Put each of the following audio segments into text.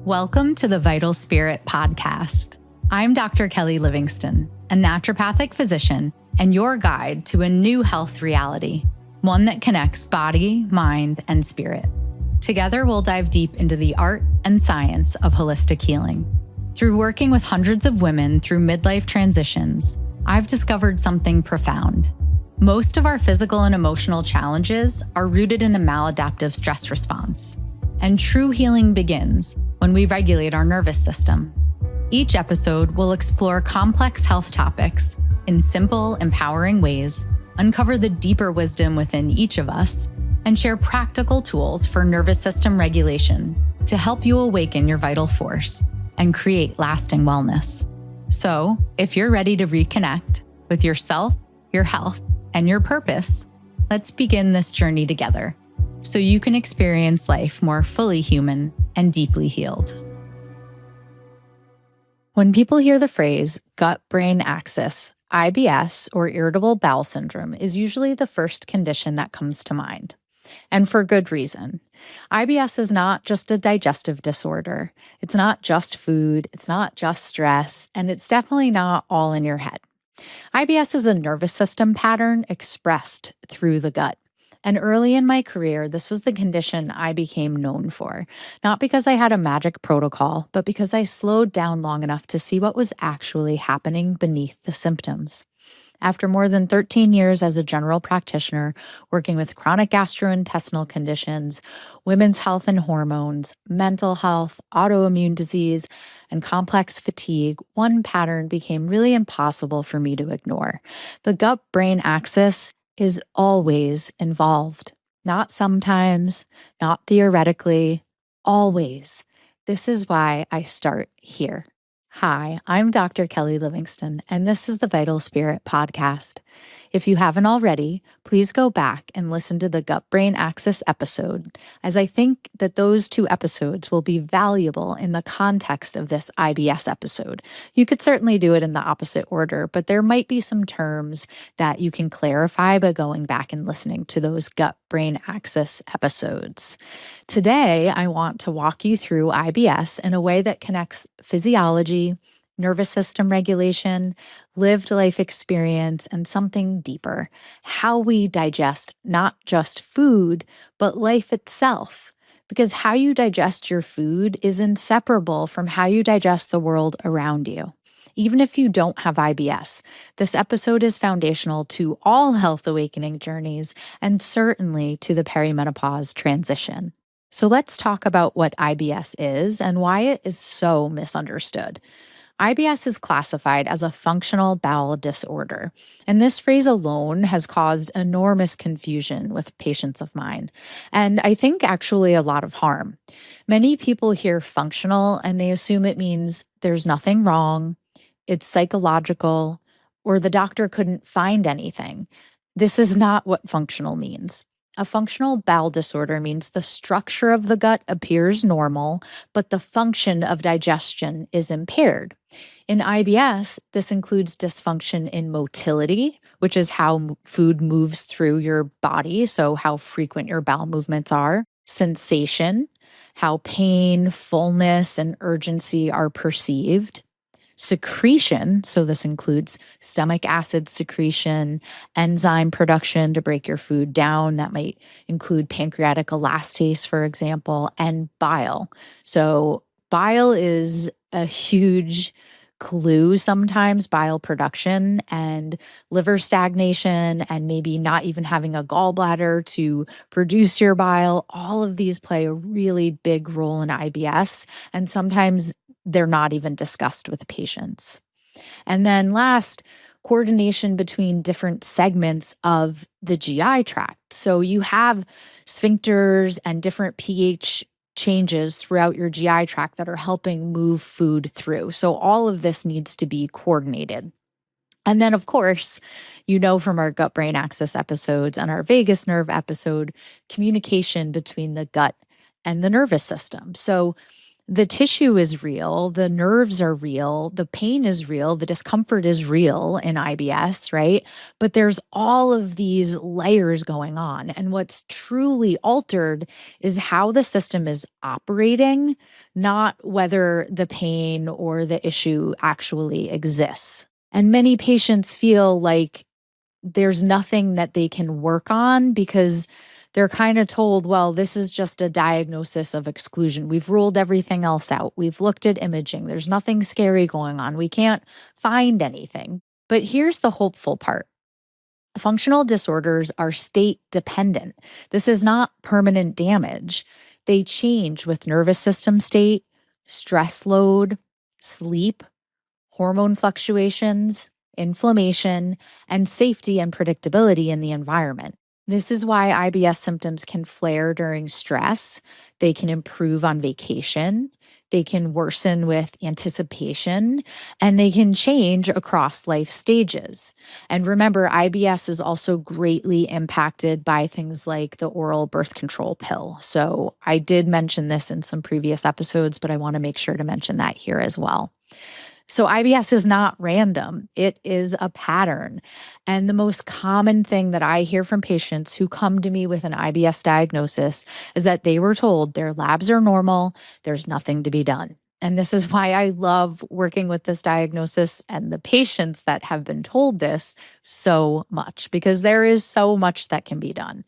Welcome to the Vital Spirit podcast. I'm Dr. Kelly Livingston, a naturopathic physician and your guide to a new health reality, one that connects body, mind, and spirit. Together, we'll dive deep into the art and science of holistic healing. Through working with hundreds of women through midlife transitions, I've discovered something profound. Most of our physical and emotional challenges are rooted in a maladaptive stress response. And true healing begins when we regulate our nervous system. Each episode will explore complex health topics in simple, empowering ways, uncover the deeper wisdom within each of us, and share practical tools for nervous system regulation to help you awaken your vital force and create lasting wellness. So, if you're ready to reconnect with yourself, your health, and your purpose, let's begin this journey together so you can experience life more fully human and deeply healed. When people hear the phrase gut-brain axis, IBS, or irritable bowel syndrome is usually the first condition that comes to mind. And for good reason. IBS is not just a digestive disorder. It's not just food. It's not just stress. And it's definitely not all in your head. IBS is a nervous system pattern expressed through the gut. And early in my career, this was the condition I became known for, not because I had a magic protocol, but because I slowed down long enough to see what was actually happening beneath the symptoms. After more than 13 years as a general practitioner, working with chronic gastrointestinal conditions, women's health and hormones, mental health, autoimmune disease, and complex fatigue, one pattern became really impossible for me to ignore. The gut-brain axis is always involved. Not sometimes, not theoretically, always. This is why I start here. Hi, I'm Dr. Kelly Livingston, and this is the Vital Spirit podcast. If you haven't already, please go back and listen to the gut-brain axis episode, as I think that those two episodes will be valuable in the context of this IBS episode. You could certainly do it in the opposite order, but there might be some terms that you can clarify by going back and listening to those gut-brain axis episodes. Today, I want to walk you through IBS in a way that connects physiology, nervous system regulation, lived life experience, and something deeper, how we digest not just food, but life itself. Because how you digest your food is inseparable from how you digest the world around you. Even if you don't have IBS, this episode is foundational to all health awakening journeys and certainly to the perimenopause transition. So let's talk about what IBS is and why it is so misunderstood. IBS is classified as a functional bowel disorder, and this phrase alone has caused enormous confusion with patients of mine, and I think actually a lot of harm. Many people hear functional and they assume it means there's nothing wrong, it's psychological, or the doctor couldn't find anything. This is not what functional means. A functional bowel disorder means the structure of the gut appears normal, but the function of digestion is impaired. In IBS, this includes dysfunction in motility, which is how food moves through your body, so how frequent your bowel movements are, sensation, how pain, fullness, and urgency are perceived, secretion, so this includes stomach acid secretion, enzyme production to break your food down. That might include pancreatic elastase, for example, and bile. So bile is a huge clue sometimes, bile production and liver stagnation, and maybe not even having a gallbladder to produce your bile. All of these play a really big role in IBS, and sometimes they're not even discussed with patients. And then last, coordination between different segments of the GI tract. So you have sphincters and different pH changes throughout your GI tract that are helping move food through. So all of this needs to be coordinated. And then, of course, you know from our gut-brain axis episodes and our vagus nerve episode, communication between the gut and the nervous system. So The tissue is real, the nerves are real, the pain is real, the discomfort is real in IBS, right? But there's all of these layers going on. And what's truly altered is how the system is operating, not whether the pain or the issue actually exists. And many patients feel like there's nothing that they can work on because they're kind of told, well, this is just a diagnosis of exclusion. We've ruled everything else out. We've looked at imaging. There's nothing scary going on. We can't find anything. But here's the hopeful part. Functional disorders are state dependent. This is not permanent damage. They change with nervous system state, stress load, sleep, hormone fluctuations, inflammation, and safety and predictability in the environment. This is why IBS symptoms can flare during stress. They can improve on vacation. They can worsen with anticipation, and they can change across life stages. And remember, IBS is also greatly impacted by things like the oral birth control pill. So I did mention this in some previous episodes, but I want to make sure to mention that here as well. So IBS is not random. It is a pattern. And the most common thing that I hear from patients who come to me with an IBS diagnosis is that they were told their labs are normal, there's nothing to be done. And this is why I love working with this diagnosis and the patients that have been told this so much, because there is so much that can be done.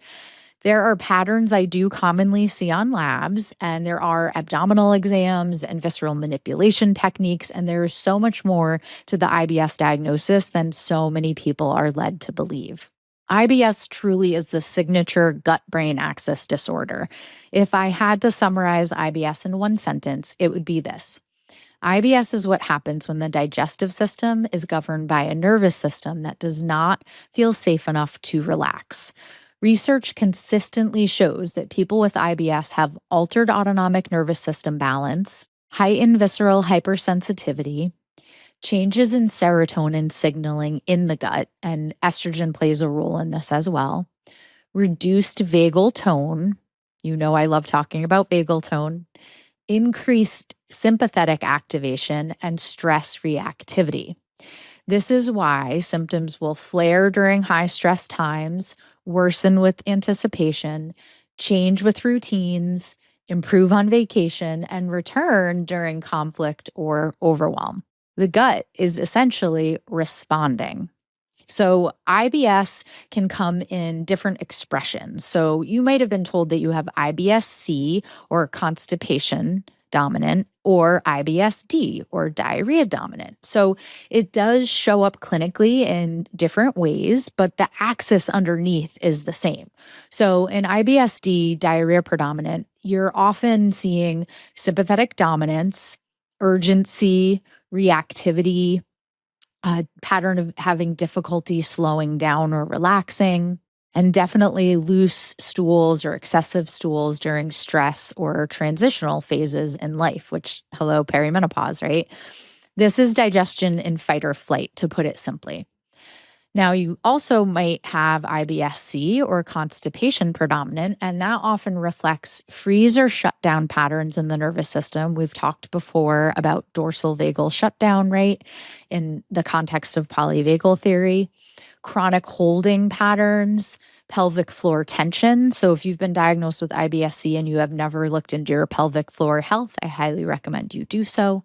There are patterns I do commonly see on labs, and there are abdominal exams and visceral manipulation techniques, and there is so much more to the IBS diagnosis than so many people are led to believe. IBS truly is the signature gut-brain axis disorder. If I had to summarize IBS in one sentence, it would be this. IBS is what happens when the digestive system is governed by a nervous system that does not feel safe enough to relax. Research consistently shows that people with IBS have altered autonomic nervous system balance, heightened visceral hypersensitivity, changes in serotonin signaling in the gut, and estrogen plays a role in this as well, reduced vagal tone. You know, I love talking about vagal tone, increased sympathetic activation, and stress reactivity. This is why symptoms will flare during high stress times, worsen with anticipation, change with routines, improve on vacation, and return during conflict or overwhelm. The gut is essentially responding. So IBS can come in different expressions. So you might have been told that you have IBS-C or constipation dominant or IBS-D or diarrhea dominant. So it does show up clinically in different ways, but the axis underneath is the same. So in IBS-D, diarrhea predominant, you're often seeing sympathetic dominance, urgency, reactivity, a pattern of having difficulty slowing down or relaxing, and definitely loose stools or excessive stools during stress or transitional phases in life, which, hello, perimenopause, right? This is digestion in fight or flight, to put it simply. Now, you also might have IBS-C or constipation predominant, and that often reflects freeze or shutdown patterns in the nervous system. We've talked before about dorsal vagal shutdown, right, in the context of polyvagal theory, chronic holding patterns, pelvic floor tension. So if you've been diagnosed with IBS-C and you have never looked into your pelvic floor health, I highly recommend you do so.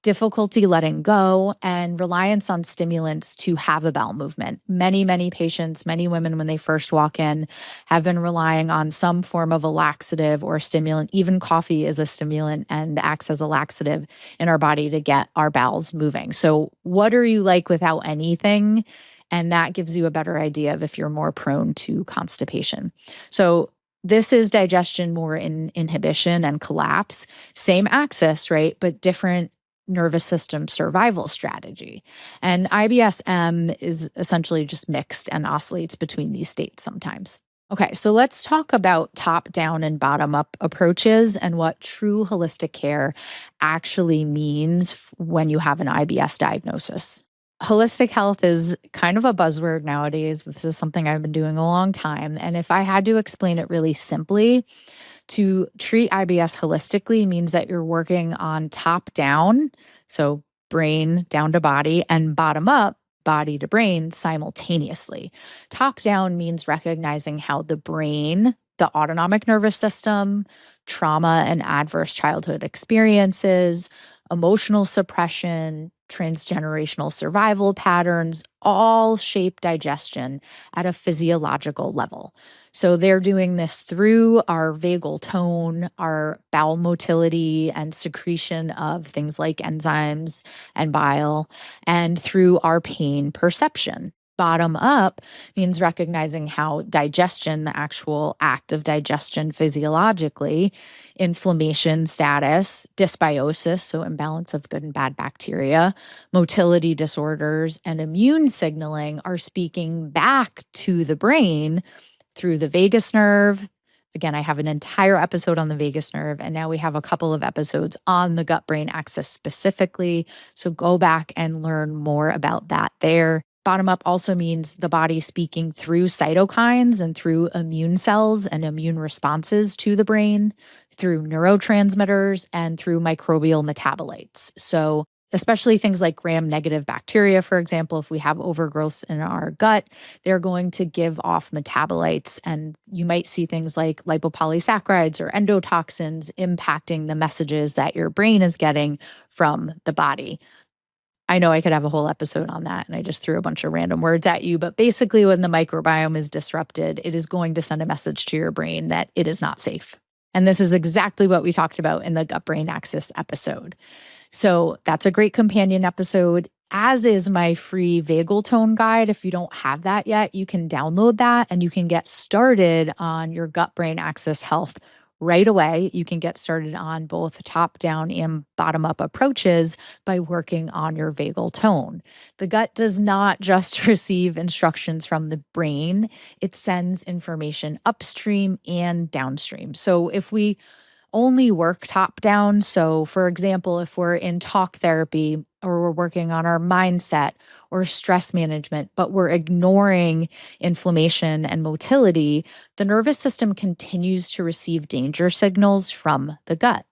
Difficulty letting go, and reliance on stimulants to have a bowel movement. Many patients, many women, when they first walk in, have been relying on some form of a laxative or stimulant. Even coffee is a stimulant and acts as a laxative in our body to get our bowels moving. So what are you like without anything? And that gives you a better idea of if you're more prone to constipation. So this is digestion more in inhibition and collapse. Same axis, right? But different nervous system survival strategy. And IBS-M is essentially just mixed and oscillates between these states sometimes. Okay, so let's talk about top-down and bottom-up approaches and what true holistic care actually means when you have an IBS diagnosis. Holistic health is kind of a buzzword nowadays. This is something I've been doing a long time. And if I had to explain it really simply, To treat IBS holistically means that you're working on top down, so brain down to body, and bottom up, body to brain simultaneously. Top down means recognizing how the brain, the autonomic nervous system, trauma and adverse childhood experiences, emotional suppression, transgenerational survival patterns all shape digestion at a physiological level. So they're doing this through our vagal tone, our bowel motility and secretion of things like enzymes and bile, and through our pain perception. Bottom up means recognizing how digestion, the actual act of digestion physiologically, inflammation status, dysbiosis, so imbalance of good and bad bacteria, motility disorders, and immune signaling are speaking back to the brain through the vagus nerve. Again, I have an entire episode on the vagus nerve, and now we have a couple of episodes on the gut brain axis specifically. So go back and learn more about that there. Bottom up also means the body speaking through cytokines and through immune cells and immune responses to the brain, through neurotransmitters, and through microbial metabolites. So especially things like gram-negative bacteria, for example, if we have overgrowths in our gut, they're going to give off metabolites. And you might see things like lipopolysaccharides or endotoxins impacting the messages that your brain is getting from the body. I know I could have a whole episode on that, and I just threw a bunch of random words at you. But basically, when the microbiome is disrupted, it is going to send a message to your brain that it is not safe. And this is exactly what we talked about in the gut brain axis episode. So that's a great companion episode, as is my free vagal tone guide. If you don't have that yet, you can download that and you can get started on your gut brain axis health right away. You can get started on both top down and bottom up approaches by working on your vagal tone. The gut does not just receive instructions from the brain, it sends information upstream and downstream. So if we only work top down. So, for example, if we're in talk therapy or we're working on our mindset or stress management, but we're ignoring inflammation and motility, the nervous system continues to receive danger signals from the gut.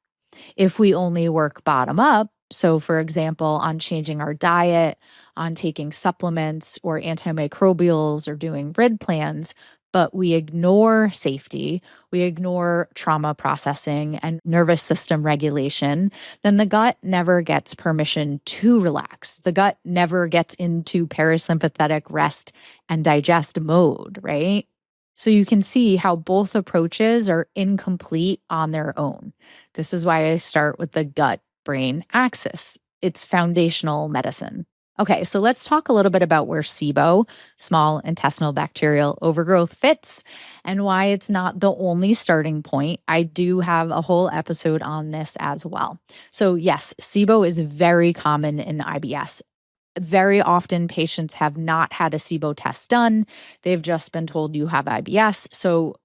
If we only work bottom up, so for example, on changing our diet, on taking supplements or antimicrobials or doing RID plans, but we ignore safety, we ignore trauma processing and nervous system regulation, then the gut never gets permission to relax. The gut never gets into parasympathetic rest and digest mode, right? So you can see how both approaches are incomplete on their own. This is why I start with the gut brain axis. It's foundational medicine. Okay, so let's talk a little bit about where SIBO, small intestinal bacterial overgrowth, fits and why it's not the only starting point. I do have a whole episode on this as well. So yes, SIBO is very common in IBS. Very often patients have not had a SIBO test done. They've just been told you have IBS. So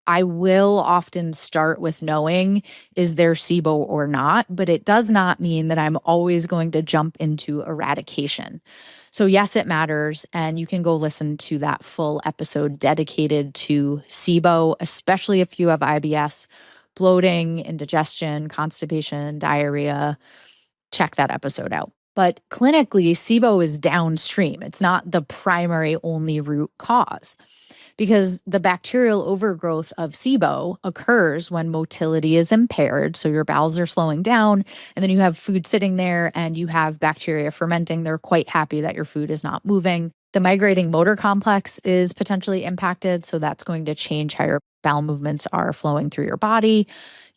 I will often start with knowing, is there SIBO or not? But it does not mean that I'm always going to jump into eradication. So yes, it matters. And you can go listen to that full episode dedicated to SIBO, especially if you have IBS, bloating, indigestion, constipation, diarrhea. Check that episode out. But clinically, SIBO is downstream. It's not the primary only root cause, because the bacterial overgrowth of SIBO occurs when motility is impaired. So your bowels are slowing down, and then you have food sitting there and you have bacteria fermenting. They're quite happy that your food is not moving. The migrating motor complex is potentially impacted. So that's going to change how your bowel movements are flowing through your body.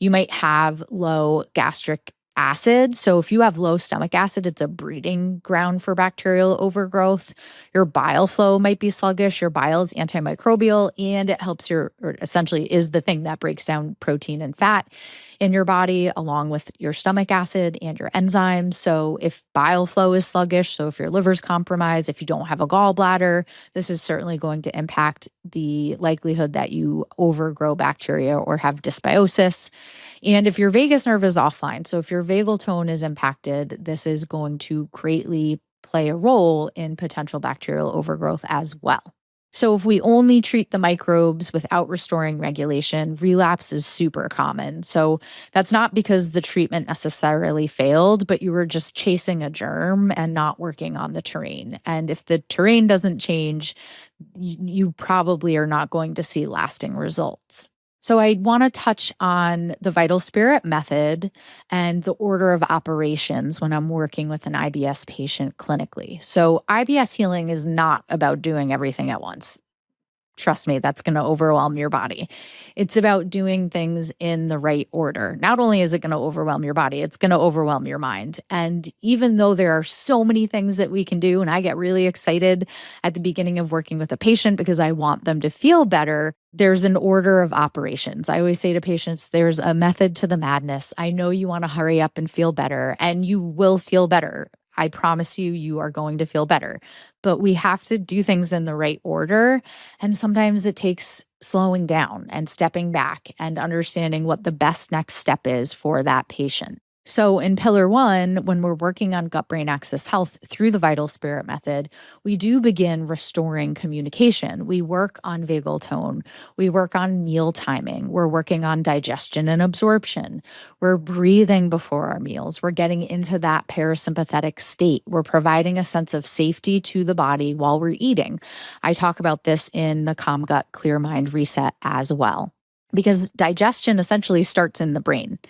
You might have low gastric acid. So if you have low stomach acid, it's a breeding ground for bacterial overgrowth. Your bile flow might be sluggish. Your bile is antimicrobial, and it helps or essentially is the thing that breaks down protein and fat in your body, along with your stomach acid and your enzymes. So if bile flow is sluggish, so if your liver's compromised, if you don't have a gallbladder, this is certainly going to impact the likelihood that you overgrow bacteria or have dysbiosis. And if your vagus nerve is offline, so if your vagal tone is impacted, this is going to greatly play a role in potential bacterial overgrowth as well. So, if we only treat the microbes without restoring regulation, relapse is super common. So, that's not because the treatment necessarily failed, but you were just chasing a germ and not working on the terrain. And if the terrain doesn't change, you probably are not going to see lasting results. So, I want to touch on the vital spirit method and the order of operations when I'm working with an IBS patient clinically. So, IBS healing is not about doing everything at once. Trust me, that's going to overwhelm your body. It's about doing things in the right order. Not only is it going to overwhelm your body, it's going to overwhelm your mind. And even though there are so many things that we can do, and I get really excited at the beginning of working with a patient because I want them to feel better, there's an order of operations. I always say to patients, there's a method to the madness. I know you want to hurry up and feel better, and you will feel better. I promise you, you are going to feel better. But we have to do things in the right order. And sometimes it takes slowing down and stepping back and understanding what the best next step is for that patient. So, in pillar one, when we're working on gut brain axis health through the vital spirit method, we do begin restoring communication. We work on vagal tone. We work on meal timing. We're working on digestion and absorption. We're breathing before our meals. We're getting into that parasympathetic state. We're providing a sense of safety to the body while we're eating. I talk about this in the Calm Gut, Clear Mind Reset as well, because digestion essentially starts in the brain.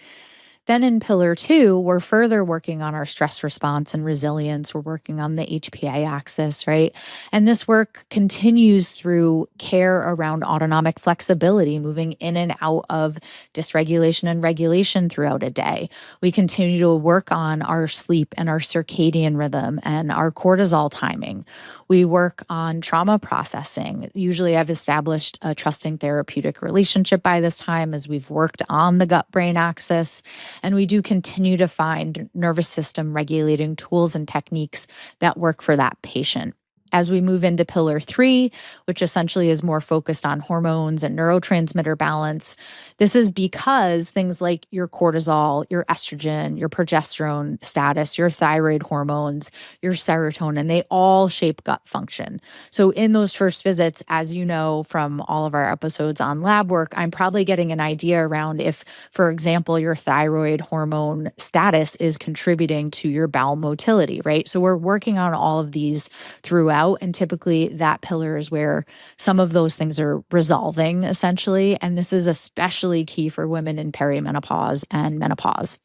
Then in pillar two, we're further working on our stress response and resilience. We're working on the HPA axis, right? And this work continues through care around autonomic flexibility, moving in and out of dysregulation and regulation throughout a day. We continue to work on our sleep and our circadian rhythm and our cortisol timing. We work on trauma processing. Usually, I've established a trusting therapeutic relationship by this time as we've worked on the gut brain axis. And we do continue to find nervous system regulating tools and techniques that work for that patient. As we move into pillar three, which essentially is more focused on hormones and neurotransmitter balance, this is because things like your cortisol, your estrogen, your progesterone status, your thyroid hormones, your serotonin, they all shape gut function. So in those first visits, as you know from all of our episodes on lab work, I'm probably getting an idea around if, for example, your thyroid hormone status is contributing to your bowel motility, right? So we're working on all of these throughout. And typically that pillar is where some of those things are resolving essentially. And this is especially key for women in perimenopause and menopause.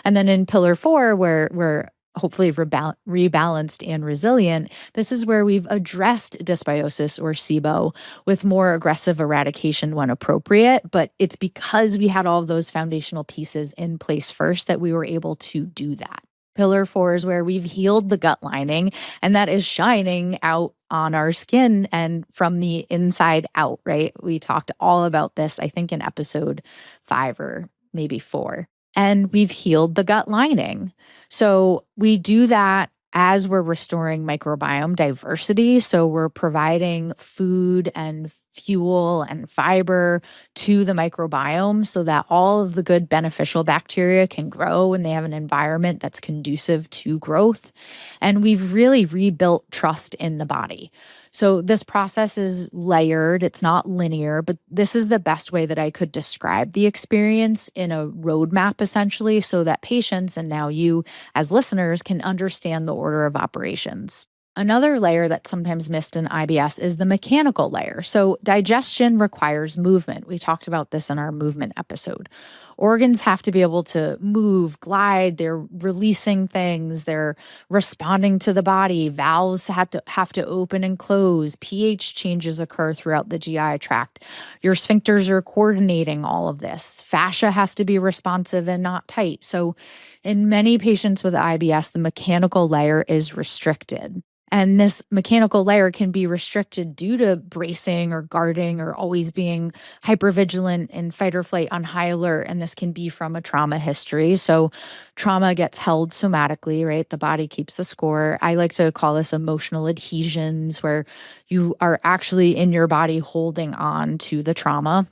And then in pillar four, where we're hopefully rebalanced and resilient, this is where we've addressed dysbiosis or SIBO with more aggressive eradication when appropriate. But it's because we had all of those foundational pieces in place first that we were able to do that. Pillar four is where we've healed the gut lining, and that is shining out on our skin and from the inside out, right? We talked all about this, I think, in episode 5 or maybe 4. And we've healed the gut lining. So we do that as we're restoring microbiome diversity. So we're providing food and fuel and fiber to the microbiome so that all of the good beneficial bacteria can grow and they have an environment that's conducive to growth. And we've really rebuilt trust in the body. So this process is layered. It's not linear, but this is the best way that I could describe the experience in a roadmap, essentially, so that patients and now you as listeners can understand the order of operations. Another layer that's sometimes missed in IBS is the mechanical layer. So digestion requires movement. We talked about this in our movement episode. Organs have to be able to move, glide, they're releasing things, they're responding to the body. Valves have to open and close. pH changes occur throughout the GI tract. Your sphincters are coordinating all of this. Fascia has to be responsive and not tight. So in many patients with IBS, the mechanical layer is restricted. And this mechanical layer can be restricted due to bracing or guarding or always being hypervigilant in fight or flight on high alert. And this can be from a trauma history. So trauma gets held somatically, right? The body keeps a score. I like to call this emotional adhesions, where you are actually in your body holding on to the trauma.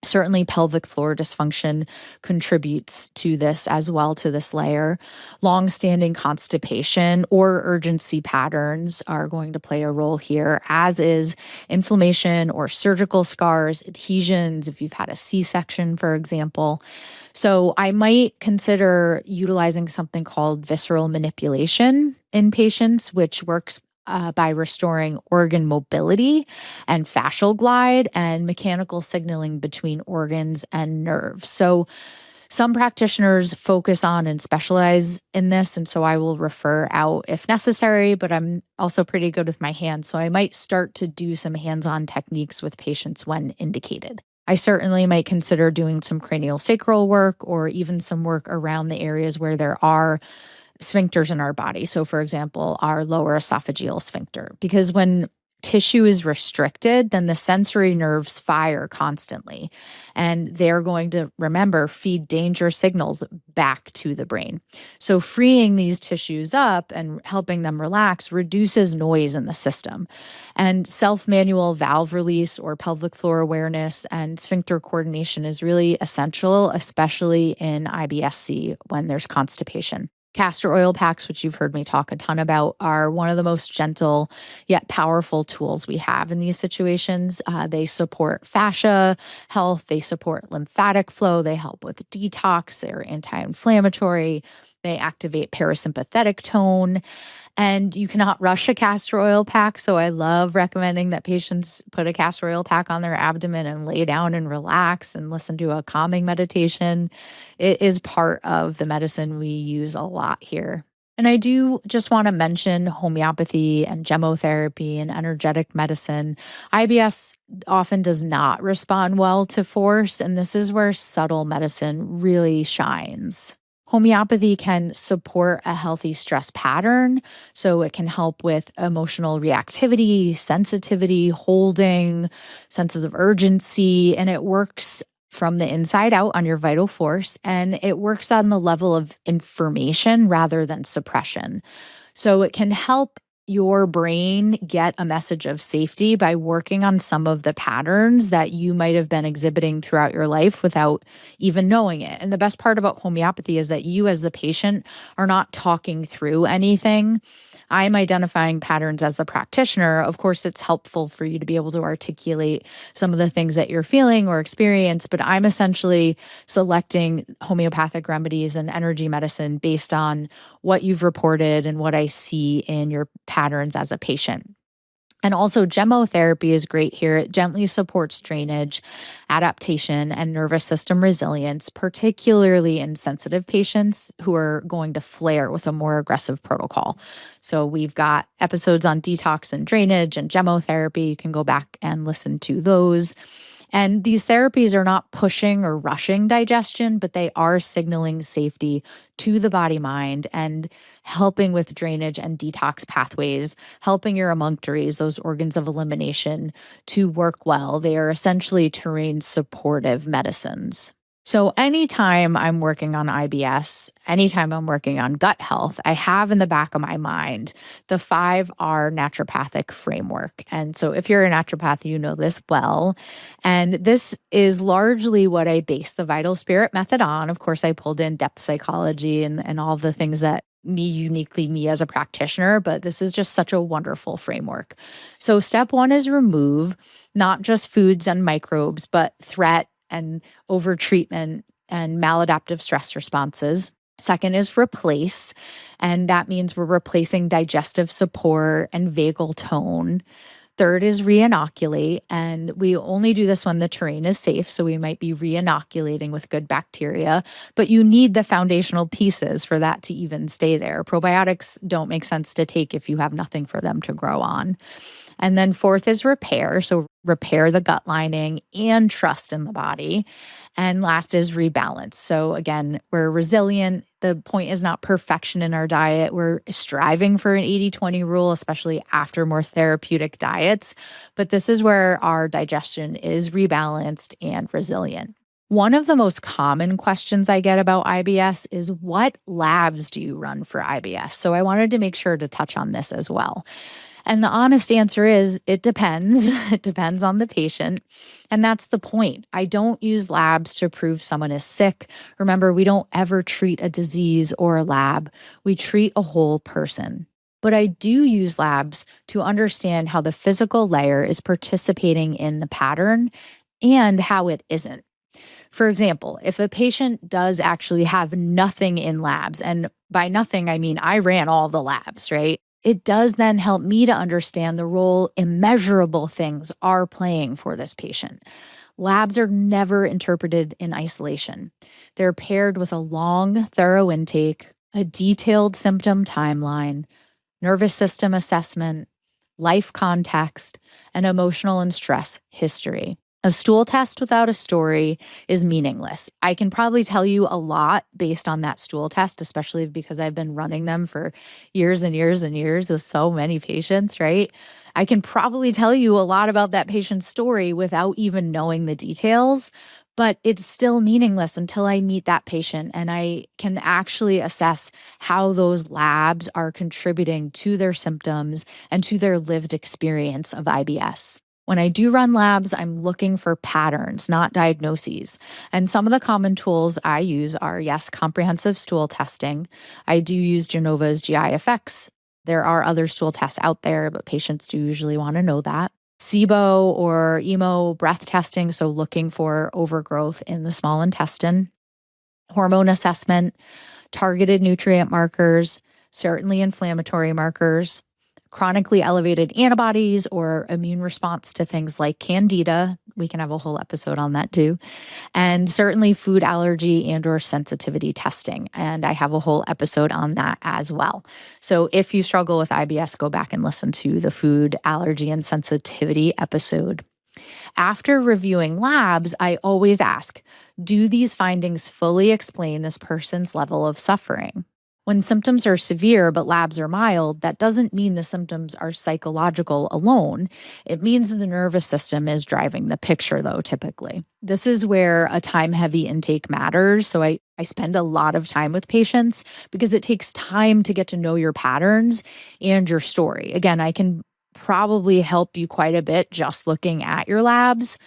Certainly, pelvic floor dysfunction contributes to this as well, to this layer. Longstanding constipation or urgency patterns are going to play a role here, as is inflammation or surgical scars, adhesions, if you've had a C-section, for example. So I might consider utilizing something called visceral manipulation in patients, which works by restoring organ mobility and fascial glide and mechanical signaling between organs and nerves. So some practitioners focus on and specialize in this, and so I will refer out if necessary, but I'm also pretty good with my hands, so I might start to do some hands-on techniques with patients when indicated. I certainly might consider doing some craniosacral work or even some work around the areas where there are sphincters in our body. So, for example, our lower esophageal sphincter, because when tissue is restricted, then the sensory nerves fire constantly, and they're going to, remember, feed danger signals back to the brain. So freeing these tissues up and helping them relax reduces noise in the system. And self-manual valve release or pelvic floor awareness and sphincter coordination is really essential, especially in IBS-C when there's constipation. Castor oil packs, which you've heard me talk a ton about, are one of the most gentle yet powerful tools we have in these situations. They support fascia health, they support lymphatic flow, they help with detox, they're anti-inflammatory, they activate parasympathetic tone. And you cannot rush a castor oil pack. So I love recommending that patients put a castor oil pack on their abdomen and lay down and relax and listen to a calming meditation. It is part of the medicine we use a lot here. And I do just want to mention homeopathy and gemotherapy and energetic medicine. IBS often does not respond well to force, and this is where subtle medicine really shines. Homeopathy can support a healthy stress pattern, so it can help with emotional reactivity, sensitivity, holding, senses of urgency, and it works from the inside out on your vital force, and it works on the level of information rather than suppression. So it can help your brain get a message of safety by working on some of the patterns that you might have been exhibiting throughout your life without even knowing it. And the best part about homeopathy is that you, as the patient, are not talking through anything. I'm identifying patterns as the practitioner. Of course, it's helpful for you to be able to articulate some of the things that you're feeling or experience, but I'm essentially selecting homeopathic remedies and energy medicine based on what you've reported and what I see in your patterns as a patient. And also, gemotherapy is great here. It gently supports drainage, adaptation, and nervous system resilience, particularly in sensitive patients who are going to flare with a more aggressive protocol. So we've got episodes on detox and drainage and gemotherapy. You can go back and listen to those. And these therapies are not pushing or rushing digestion, but they are signaling safety to the body mind and helping with drainage and detox pathways, helping your emunctories, those organs of elimination, to work well. They are essentially terrain supportive medicines. So anytime I'm working on IBS, anytime I'm working on gut health, I have in the back of my mind the 5R naturopathic framework. And so if you're a naturopath, you know this well. And this is largely what I base the Vital Spirit method on. Of course, I pulled in depth psychology and all the things that uniquely me as a practitioner, but this is just such a wonderful framework. So step 1 is remove not just foods and microbes, but threat and overtreatment and maladaptive stress responses. Second is replace, and that means we're replacing digestive support and vagal tone. Third is re-inoculate, and we only do this when the terrain is safe, so we might be re-inoculating with good bacteria, but you need the foundational pieces for that to even stay there. Probiotics don't make sense to take if you have nothing for them to grow on. And then fourth is repair. So repair the gut lining and trust in the body. And last is rebalance. So again, we're resilient. The point is not perfection in our diet. We're striving for an 80-20 rule, especially after more therapeutic diets. But this is where our digestion is rebalanced and resilient. One of the most common questions I get about IBS is, what labs do you run for IBS? So I wanted to make sure to touch on this as well. And the honest answer is it depends. It depends on the patient. And that's the point. I don't use labs to prove someone is sick. Remember, we don't ever treat a disease or a lab, we treat a whole person. But I do use labs to understand how the physical layer is participating in the pattern and how it isn't. For example, if a patient does actually have nothing in labs, and by nothing, I mean I ran all the labs, right? It does then help me to understand the role immeasurable things are playing for this patient. Labs are never interpreted in isolation. They're paired with a long, thorough intake, a detailed symptom timeline, nervous system assessment, life context, and emotional and stress history. A stool test without a story is meaningless. I can probably tell you a lot based on that stool test, especially because I've been running them for years and years and years with so many patients, right? I can probably tell you a lot about that patient's story without even knowing the details, but it's still meaningless until I meet that patient and I can actually assess how those labs are contributing to their symptoms and to their lived experience of IBS. When I do run labs, I'm looking for patterns, not diagnoses. And some of the common tools I use are, yes, comprehensive stool testing. I do use Genova's GI-FX. There are other stool tests out there, but patients do usually want to know that. SIBO or EMO breath testing, so looking for overgrowth in the small intestine. Hormone assessment, targeted nutrient markers, certainly inflammatory markers, chronically elevated antibodies or immune response to things like candida. We can have a whole episode on that too. And certainly food allergy and or sensitivity testing. And I have a whole episode on that as well. So if you struggle with IBS, go back and listen to the food allergy and sensitivity episode. After reviewing labs, I always ask, do these findings fully explain this person's level of suffering? When symptoms are severe but labs are mild, that doesn't mean the symptoms are psychological alone. It means the nervous system is driving the picture, though, typically. This is where a time-heavy intake matters. So I spend a lot of time with patients because it takes time to get to know your patterns and your story. Again, I can probably help you quite a bit just looking at your labs,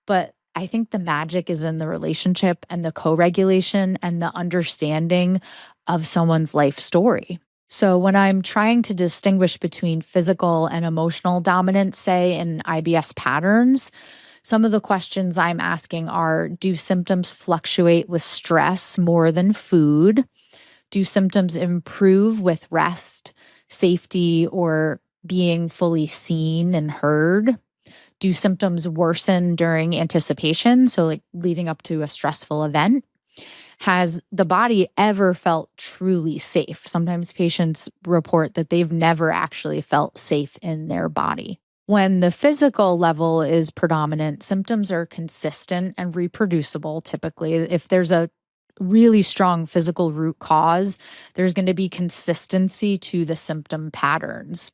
but I think the magic is in the relationship and the co-regulation and the understanding of someone's life story. So when I'm trying to distinguish between physical and emotional dominance, say in IBS patterns, some of the questions I'm asking are, do symptoms fluctuate with stress more than food? Do symptoms improve with rest, safety, or being fully seen and heard? Do symptoms worsen during anticipation? So, like leading up to a stressful event? Has the body ever felt truly safe? Sometimes patients report that they've never actually felt safe in their body. When the physical level is predominant, symptoms are consistent and reproducible typically. If there's a really strong physical root cause, there's going to be consistency to the symptom patterns.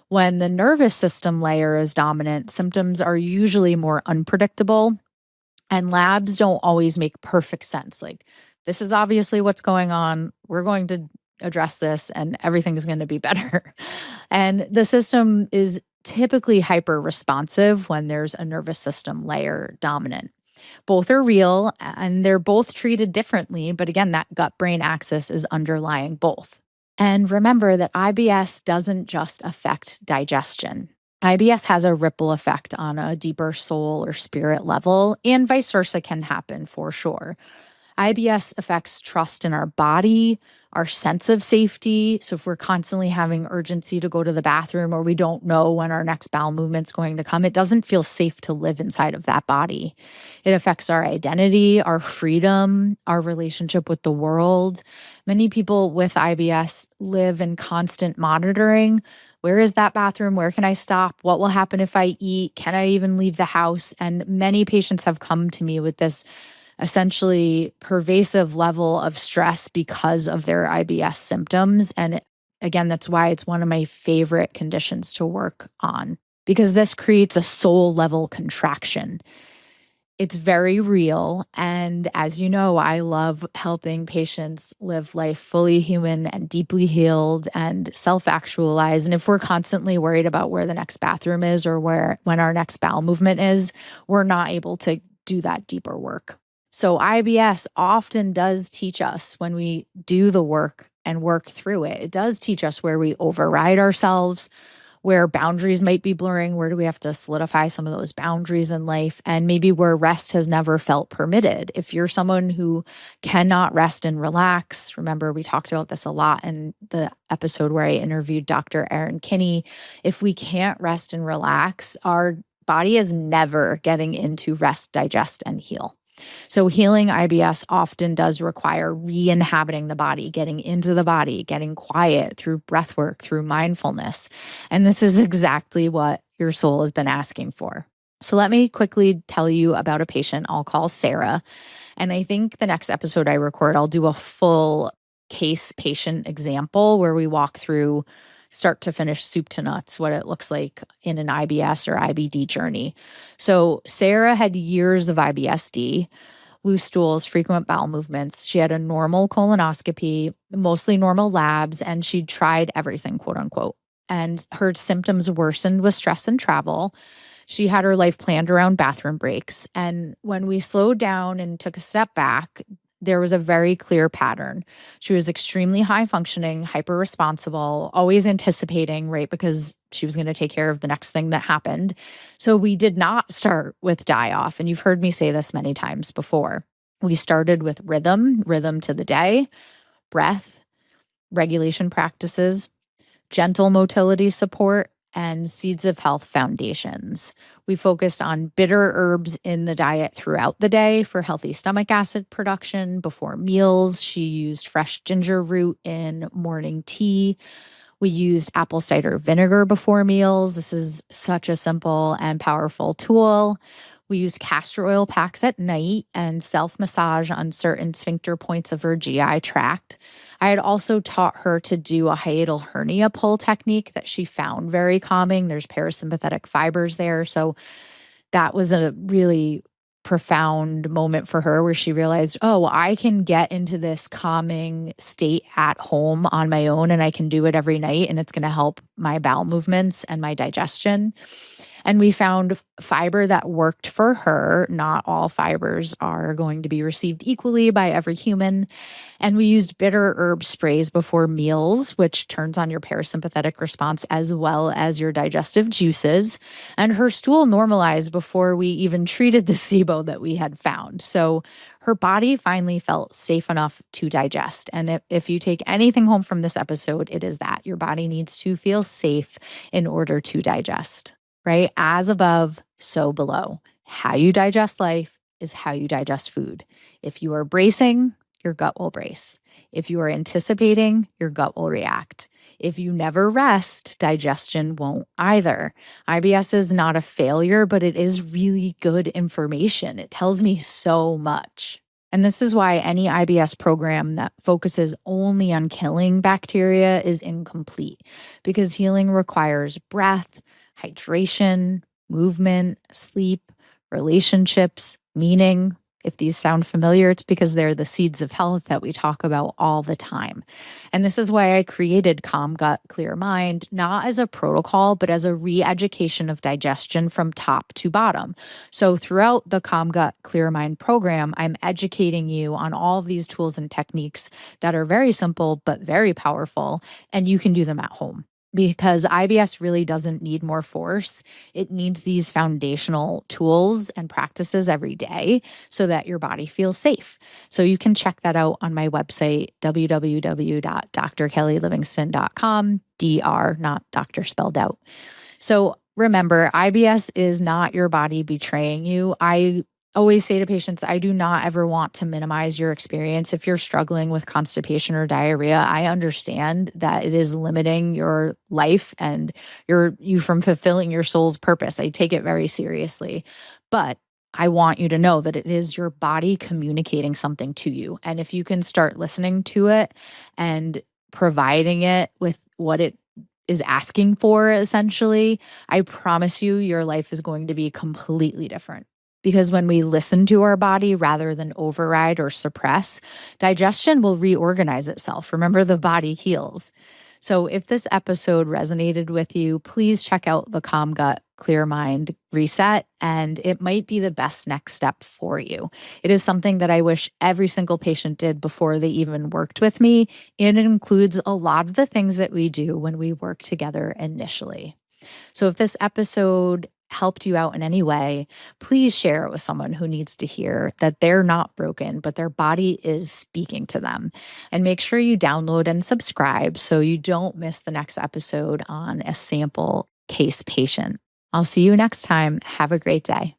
When the nervous system layer is dominant, symptoms are usually more unpredictable and labs don't always make perfect sense. Like, this is obviously what's going on. We're going to address this and everything is going to be better. And the system is typically hyper responsive when there's a nervous system layer dominant. Both are real and they're both treated differently. But again, that gut brain axis is underlying both. And remember that IBS doesn't just affect digestion. IBS has a ripple effect on a deeper soul or spirit level, and vice versa can happen for sure. IBS affects trust in our body, our sense of safety. So if we're constantly having urgency to go to the bathroom or we don't know when our next bowel movement's going to come, it doesn't feel safe to live inside of that body. It affects our identity, our freedom, our relationship with the world. Many people with IBS live in constant monitoring. Where is that bathroom? Where can I stop? What will happen if I eat? Can I even leave the house? And many patients have come to me with this essentially pervasive level of stress because of their IBS symptoms. And again, that's why it's one of my favorite conditions to work on, because this creates a soul level contraction. It's very real. And as you know, I love helping patients live life fully human and deeply healed and self actualize. And if we're constantly worried about where the next bathroom is or when our next bowel movement is, we're not able to do that deeper work. So IBS often does teach us when we do the work and work through it, it does teach us where we override ourselves, where boundaries might be blurring, where do we have to solidify some of those boundaries in life, and maybe where rest has never felt permitted. If you're someone who cannot rest and relax, remember we talked about this a lot in the episode where I interviewed Dr. Erin Kinney. If we can't rest and relax, our body is never getting into rest, digest, and heal. So healing IBS often does require re-inhabiting the body, getting into the body, getting quiet through breath work, through mindfulness. And this is exactly what your soul has been asking for. So let me quickly tell you about a patient I'll call Sarah. And I think the next episode I record, I'll do a full case patient example where we walk through start to finish, soup to nuts, what it looks like in an IBS or IBD journey. So Sarah had years of IBS-D, loose stools, frequent bowel movements. She had a normal colonoscopy, mostly normal labs, and she tried everything, quote unquote. And her symptoms worsened with stress and travel. She had her life planned around bathroom breaks. And when we slowed down and took a step back, there was a very clear pattern. She was extremely high functioning, hyper responsible, always anticipating, right? Because she was going to take care of the next thing that happened. So we did not start with die off. And you've heard me say this many times before. We started with rhythm to the day, breath, regulation practices, gentle motility support, and Seeds of Health foundations. We focused on bitter herbs in the diet throughout the day for healthy stomach acid production. Before meals, she used fresh ginger root in morning tea. We used apple cider vinegar before meals. This is such a simple and powerful tool. We used castor oil packs at night and self-massage on certain sphincter points of her GI tract. I had also taught her to do a hiatal hernia pull technique that she found very calming. There's parasympathetic fibers there. So that was a really profound moment for her where she realized, oh, I can get into this calming state at home on my own and I can do it every night and it's going to help my bowel movements and my digestion. And we found fiber that worked for her. Not all fibers are going to be received equally by every human. And we used bitter herb sprays before meals, which turns on your parasympathetic response as well as your digestive juices. And her stool normalized before we even treated the SIBO that we had found. So her body finally felt safe enough to digest. And if you take anything home from this episode, it is that your body needs to feel safe in order to digest. Right? As above, so below. How you digest life is how you digest food. If you are bracing, your gut will brace. If you are anticipating, your gut will react. If you never rest, digestion won't either. IBS is not a failure, but it is really good information. It tells me so much. And this is why any IBS program that focuses only on killing bacteria is incomplete, because healing requires breath, hydration, movement, sleep, relationships, meaning. If these sound familiar, it's because they're the seeds of health that we talk about all the time. And this is why I created Calm Gut, Clear Mind, not as a protocol, but as a re-education of digestion from top to bottom. So throughout the Calm Gut, Clear Mind program, I'm educating you on all of these tools and techniques that are very simple, but very powerful, and you can do them at home. Because IBS really doesn't need more force. It needs these foundational tools and practices every day so that your body feels safe. So you can check that out on my website, www.drkellylivingston.com, DR, not doctor spelled out. So remember, IBS is not your body betraying you. I always say to patients, I do not ever want to minimize your experience. If you're struggling with constipation or diarrhea, I understand that it is limiting your life and you from fulfilling your soul's purpose. I take it very seriously. But I want you to know that it is your body communicating something to you. And if you can start listening to it and providing it with what it is asking for, essentially, I promise you your life is going to be completely different. Because when we listen to our body rather than override or suppress, digestion will reorganize itself. Remember, the body heals. So, if this episode resonated with you, please check out the Calm Gut, Clear Mind Reset, and it might be the best next step for you. It is something that I wish every single patient did before they even worked with me, and it includes a lot of the things that we do when we work together initially. So if this episode helped you out in any way, please share it with someone who needs to hear that they're not broken, but their body is speaking to them. And make sure you download and subscribe so you don't miss the next episode on a sample case patient. I'll see you next time. Have a great day.